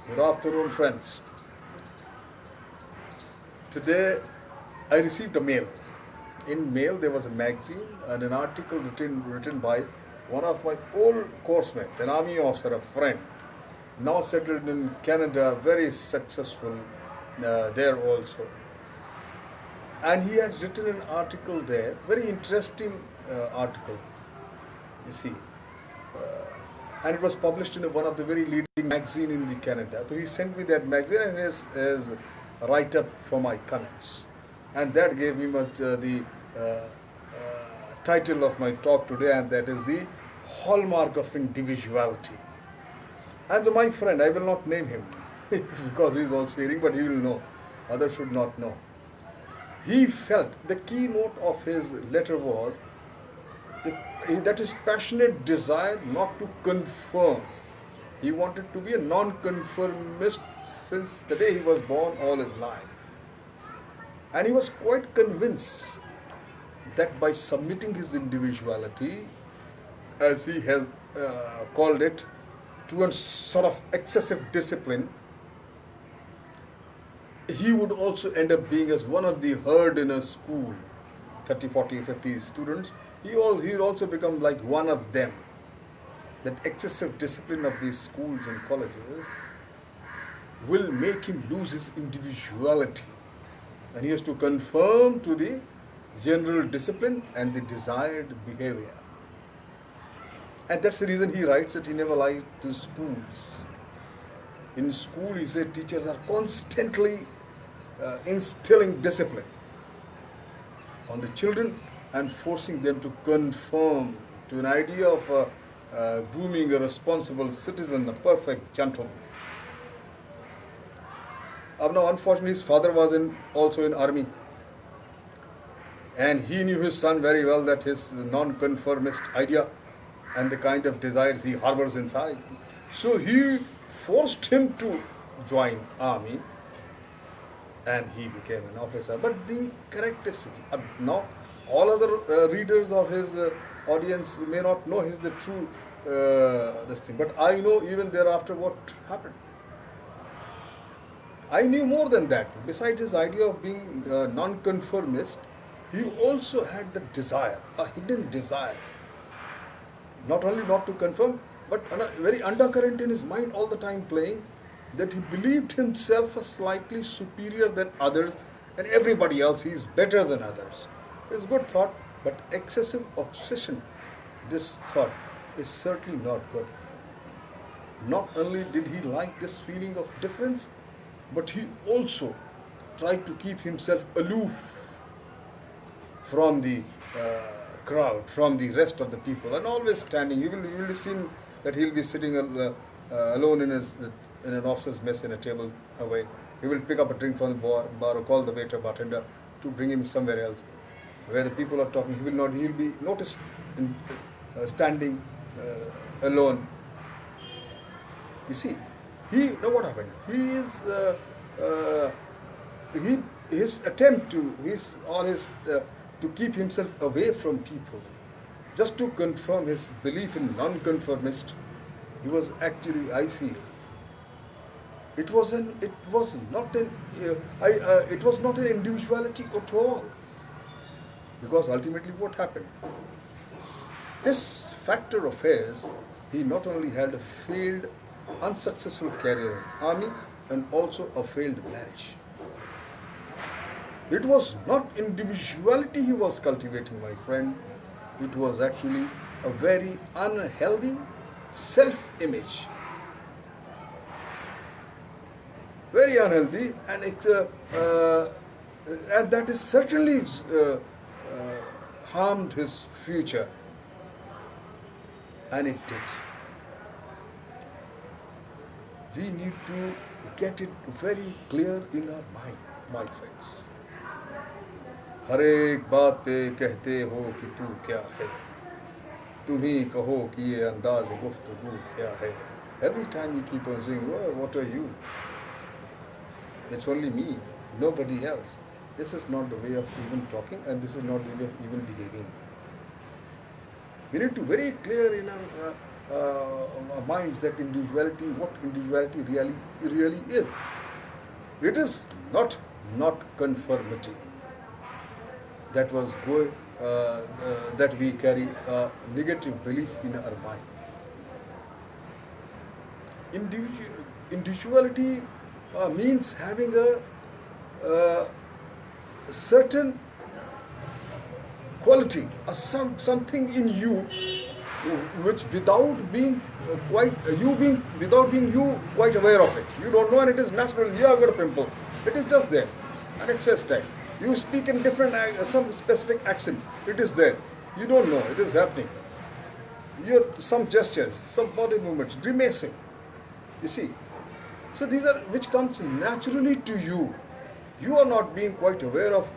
Good afternoon, friends. Today I received a mail. In mail there was a magazine and an article written by one of my old course mate, an army officer, a friend, now settled in Canada, very successful there also. And he had written an article there, very interesting article, you see. And it was published in one of the very leading magazine in the Canada. So he sent me that magazine and his write up for my comments, and that gave me the title of my talk today, and that is the hallmark of individuality. And so my friend, I will not name him because he is also hearing, but he will know. Others should not know. He felt the keynote of his letter was that his passionate desire not to conform. He wanted to be a non-conformist since the day he was born, all his life. And he was quite convinced that by submitting his individuality, as he has called it, to a sort of excessive discipline, he would also end up being as one of the herd in a school, 30, 40, 50 students. He would also become like one of them. That excessive discipline of these schools and colleges will make him lose his individuality. And he has to conform to the general discipline and the desired behavior. And that's the reason he writes that he never liked the schools. In school, he said, teachers are constantly instilling discipline on the children and forcing them to conform to an idea of grooming a responsible citizen, a perfect gentleman. Now, unfortunately, his father was also in army, and he knew his son very well, that his non-conformist idea and the kind of desires he harbors inside. So he forced him to join army, and he became an officer. But the characteristics, now all other readers of his audience may not know his the true this thing, but I know even thereafter what happened. I knew more than that. Besides his idea of being non-conformist, he also had the desire, a hidden desire, not only not to conform, but a very undercurrent in his mind all the time playing, that he believed himself a slightly superior than others, and everybody else he is better than others. It's a good thought, but excessive obsession, this thought, is certainly not good. Not only did he like this feeling of difference, but he also tried to keep himself aloof from the crowd, from the rest of the people, and always standing. You will be seen that he'll be sitting alone in an officer's mess in a table away. He will pick up a drink from the bar or call the waiter, bartender, to bring him somewhere else where the people are talking. He'll be noticed standing alone. You see, now what happened? His attempt to keep himself away from people, just to confirm his belief in non-conformist, he was actually, I feel, it was not an individuality at all. Because ultimately what happened? This factor of his, he not only had a failed, unsuccessful career in army and also a failed marriage. It was not individuality he was cultivating, my friend. It was actually a very unhealthy self-image. Very unhealthy, and that is certainly harmed his future. And it did. We need to get it very clear in our mind, my friends. हर एक बात पे कहते हो कि तू क्या है, तुम ही कहो कि ये अंदाज़ गुफ्तगू क्या है. Every time you keep on saying, well, what are you? It's only me, nobody else. This is not the way of even talking, and this is not the way of even behaving. We need to very clear in our minds that individuality, what individuality really is. It is not conformity that was that we carry a negative belief in our mind. Individuality means having a certain quality, something in you which without being without being you quite aware of it. You don't know, and it is natural. You have got a pimple. It is just there, and it's just time. You speak in different some specific accent. It is there. You don't know. It is happening. Some gestures, some body movements, grimacing. You see. So these are which comes naturally to you. You are not being quite aware of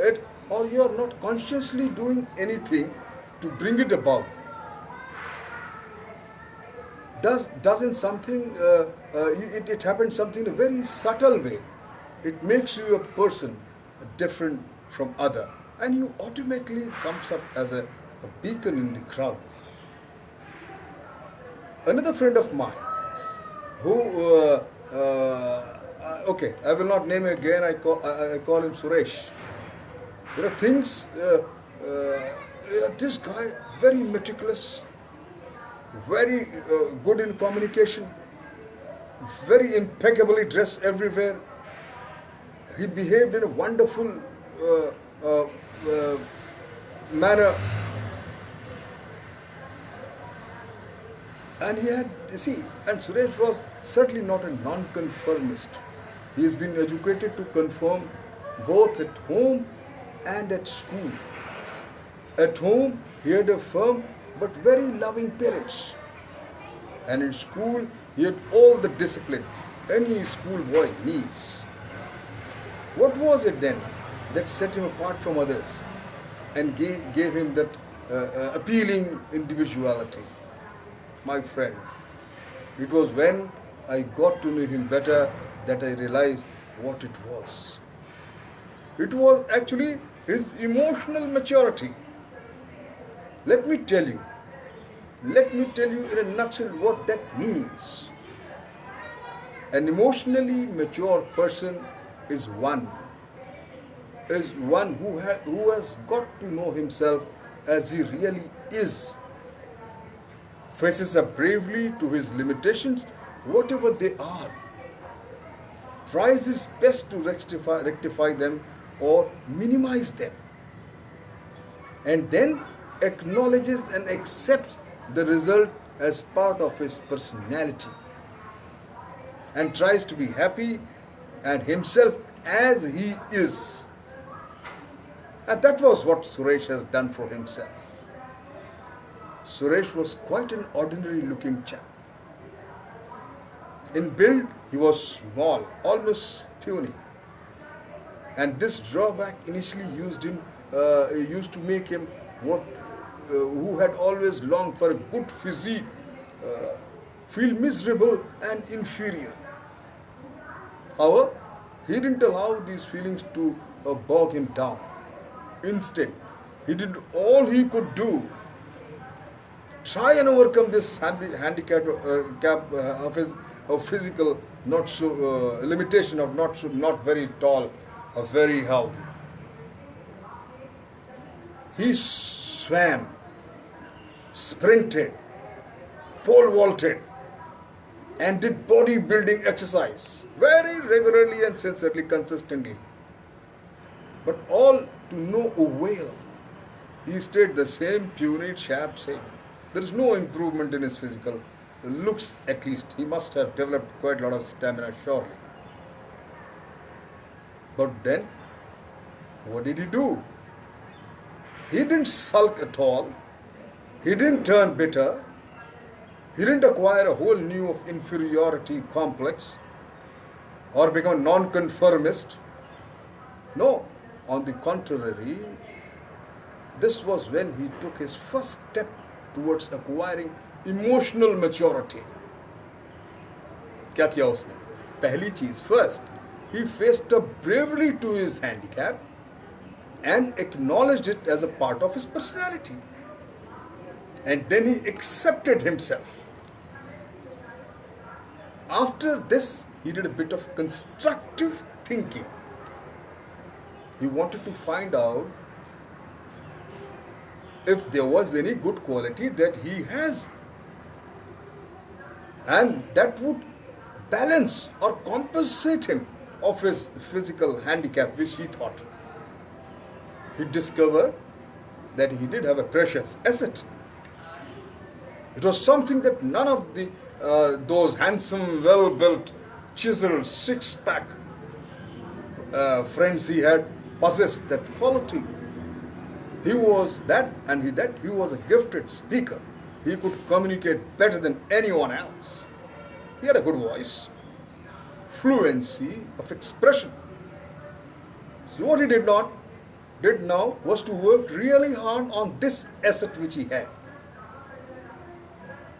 it, or you are not consciously doing anything to bring it about. Doesn't something it happens something in a very subtle way. It makes you a person different from other, and you automatically comes up as a beacon in the crowd. Another friend of mine who okay, I will not name him again. I call him Suresh. There are things. This guy very meticulous, very good in communication, very impeccably dressed everywhere. He behaved in a wonderful manner, and he had, you see, and Suresh was certainly not a non-conformist. He has been educated to conform both at home and at school. At home, he had a firm but very loving parents. And in school, he had all the discipline any schoolboy needs. What was it then that set him apart from others and gave him that appealing individuality? My friend, it was when I got to know him better that I realized what it was. It was actually his emotional maturity. Let me tell you in a nutshell what that means. An emotionally mature person is one who has got to know himself as he really is, faces up bravely to his limitations, whatever they are, tries his best to rectify them or minimize them, and then acknowledges and accepts the result as part of his personality, and tries to be happy and himself as he is. And that was what Suresh has done for himself. Suresh was quite an ordinary looking chap. In build, he was small, almost puny. And this drawback initially used to make him who had always longed for a good physique, feel miserable and inferior. However, he didn't allow these feelings to bog him down. Instead, he did all he could do, try and overcome this handicap of his physical limitation of not very tall or very healthy. He swam, sprinted, pole vaulted, and did bodybuilding exercise very regularly and sincerely, consistently. But all to no avail. He stayed the same puny, sharp, same. There is no improvement in his physical looks, at least. He must have developed quite a lot of stamina, surely. But then, what did he do? He didn't sulk at all. He didn't turn bitter. He didn't acquire a whole new of inferiority complex or become non-conformist. No, on the contrary, this was when he took his first step towards acquiring emotional maturity. क्या किया उसने? पहली चीज, first, he faced up bravely to his handicap and acknowledged it as a part of his personality. And then he accepted himself. After this, he did a bit of constructive thinking. He wanted to find out if there was any good quality that he has, and that would balance or compensate him of his physical handicap, which he thought. He discovered that he did have a precious asset. It was something that none of the those handsome, well-built, chiseled, six-pack friends he had possessed that quality. He was that, and he was a gifted speaker. He could communicate better than anyone else. He had a good voice, fluency of expression. So what he did now was to work really hard on this asset which he had.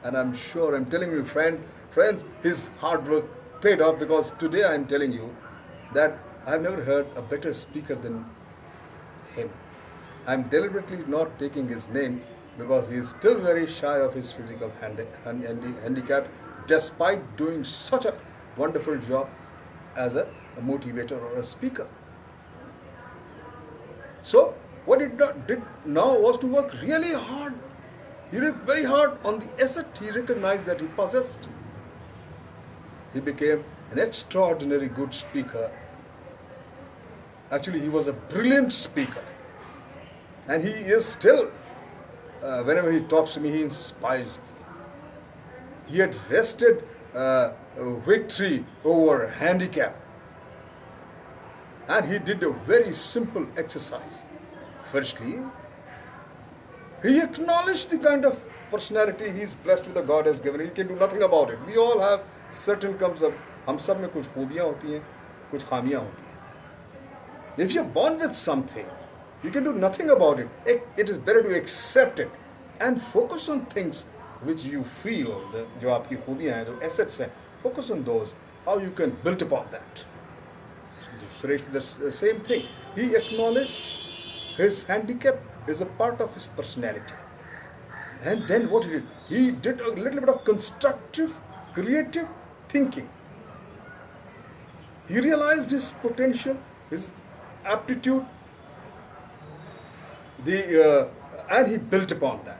And I'm sure, I'm telling you, friends, his hard work paid off, because today I'm telling you that I've never heard a better speaker than him. I'm deliberately not taking his name because he is still very shy of his physical handicap, despite doing such a wonderful job as a motivator or a speaker. So what he did now was to work really hard. He worked very hard on the asset he recognized that he possessed. He became an extraordinary good speaker. Actually, he was a brilliant speaker. And he is still, whenever he talks to me, he inspires me. He had wrested victory over handicap. And he did a very simple exercise. Firstly, he acknowledged the kind of personality he is blessed with, the God has given. He can do nothing about it. We all have certain comes up. हम सब में कुछ खूबियाँ होती हैं, कुछ खामियाँ होती हैं. If you're born with something, you can do nothing about it. It is better to accept it and focus on things which you feel, जो आपकी खूबियाँ हैं, जो assets हैं, focus on those, how you can build upon that. Suresh did the same thing. He acknowledged his handicap is a part of his personality. And then what he did? He did a little bit of constructive, creative thinking. He realized his potential, his aptitude, and he built upon that.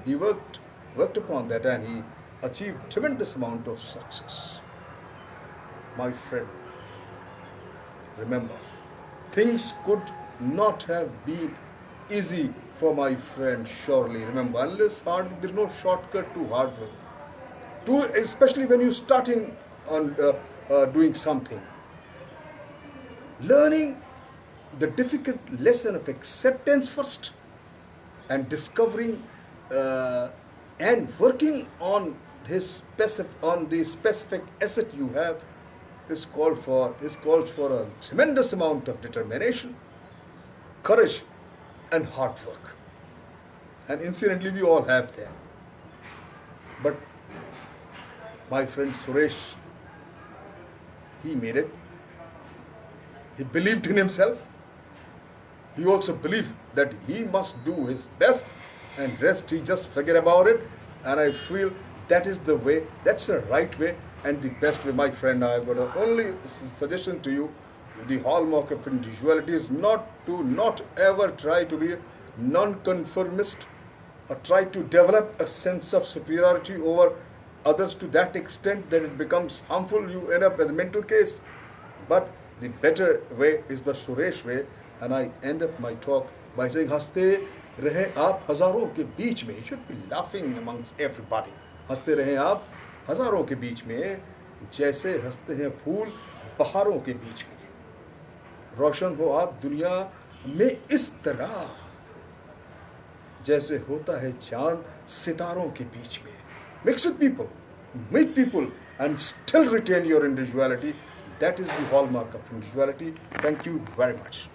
He worked upon that, and he achieved tremendous amount of success. My friend, remember, things could not have been easy for my friend, surely. Remember, unless hard work, there's no shortcut to hard work. Especially when you're starting on doing something. Learning the difficult lesson of acceptance first, and discovering and working on the specific asset you have is called for a tremendous amount of determination, courage, and hard work. And incidentally, we all have that. But my friend Suresh, he made it. He believed in himself. He also believed that he must do his best, and rest he just forget about it. And I feel that is the way, that's the right way and the best way, my friend. I've got a only suggestion to you. The hallmark of individuality is not ever try to be non-conformist or try to develop a sense of superiority over others to that extent that it becomes harmful. You end up as a mental case. But the better way is the Suresh way. And I end up my talk by saying, हंसते रहे आप हजारों के बीच में. You should be laughing amongst everybody. हंसते रहे आप हजारों के बीच में, जैसे हंसते हैं फूल बहारों के बीच में. रोशन हो आप दुनिया में इस तरह, जैसे होता है चांद सितारों के बीच में. Mix with people, meet people, and still retain your individuality. That is the hallmark of individuality. Thank you very much.